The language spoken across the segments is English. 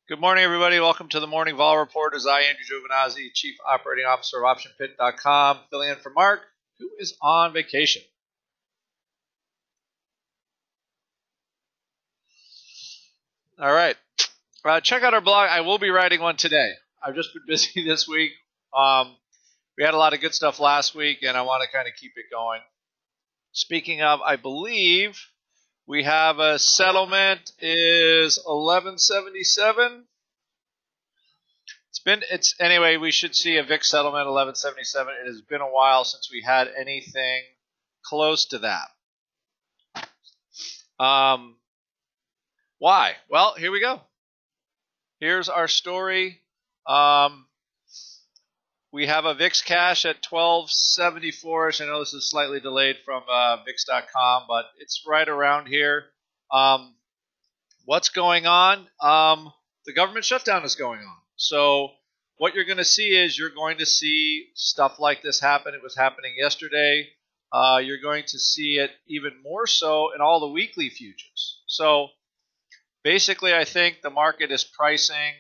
Good morning, everybody. Welcome to the Morning Vol Report. As I, Andrew Giovinazzi, Chief Operating Officer of OptionPit.com, filling in for Mark, who is on vacation. All right. Check out our blog. I will be writing one today. I've just been busy this week. We had a lot of good stuff last week, and I want to kind of keep it going. Speaking of, I believe we have a settlement is 1177. Anyway, we should see a VIX settlement 1177. It has been a while since we had anything close to that. Why? Well, here we go. Here's our story. We have a VIX cash at 1274ish. I know this is slightly delayed from VIX.com, but it's right around here. What's going on? The government shutdown is going on. So what you're going to see is you're going to see stuff like this happen. It was happening yesterday. You're going to see it even more so in all the weekly futures. So basically, I think the market is pricing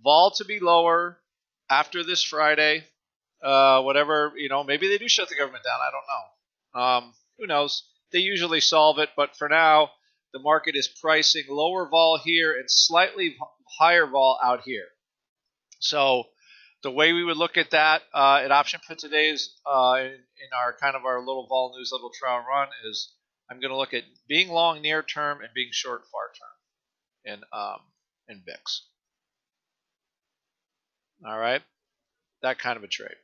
vol to be lower after this Friday. Whatever, maybe they do shut the government down. I don't know. Who knows? They usually solve it, but for now, the market is pricing lower vol here and slightly higher vol out here. So the way we would look at that at OptionPit today is in our little vol news little trial run is I'm going to look at being long near term and being short far term in VIX. All right, that kind of a trade.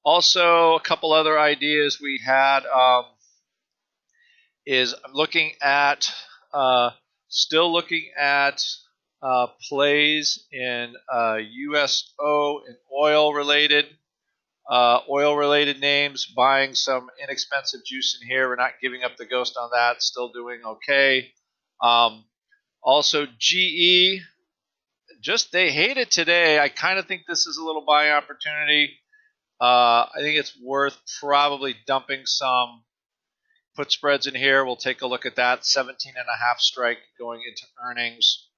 Also, a couple other ideas we had is I'm looking at still looking at plays in USO and oil related names, buying some inexpensive juice in here. We're not giving up the ghost on that, still doing okay. Also GE, they hate it today. I kind of think this is a little buying opportunity. I think it's worth probably dumping some put spreads in here. We'll take a look at that. 17.5 strike going into earnings.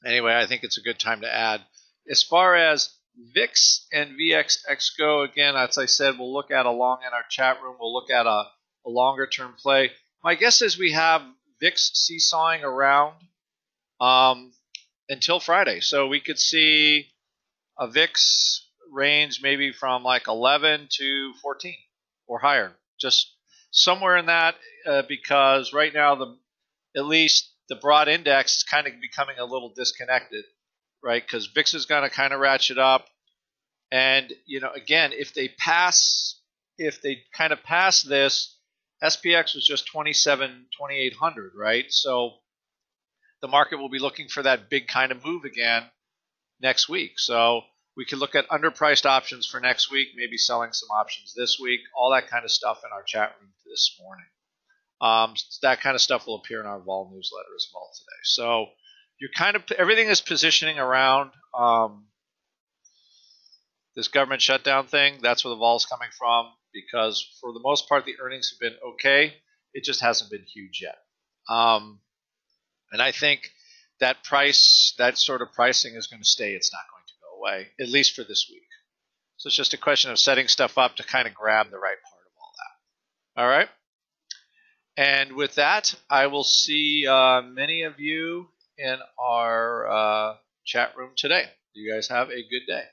Anyway, I think it's a good time to add. As far as VIX and VXX go, again, as I said, we'll look at along in our chat room. We'll look at a longer term play. My guess is we have VIX seesawing around until Friday. So we could see a VIX range maybe from like 11 to 14 or higher, just somewhere in that, because right now at least the broad index is kind of becoming a little disconnected, right? Because VIX is going to kind of ratchet up, and again, if they kind of pass this, SPX was just 2,800, right? So the market will be looking for that big kind of move again next week. So we could look at underpriced options for next week, maybe selling some options this week, all that kind of stuff in our chat room this morning. That kind of stuff will appear in our vol newsletter as well today. So everything is positioning around this government shutdown thing. That's where the vol is coming from, because for the most part, the earnings have been okay. It just hasn't been huge yet. And I think that sort of pricing is going to stay. It's not going to go away, at least for this week. So it's just a question of setting stuff up to kind of grab the right part of all that. All right. And with that, I will see many of you in our chat room today. You guys have a good day.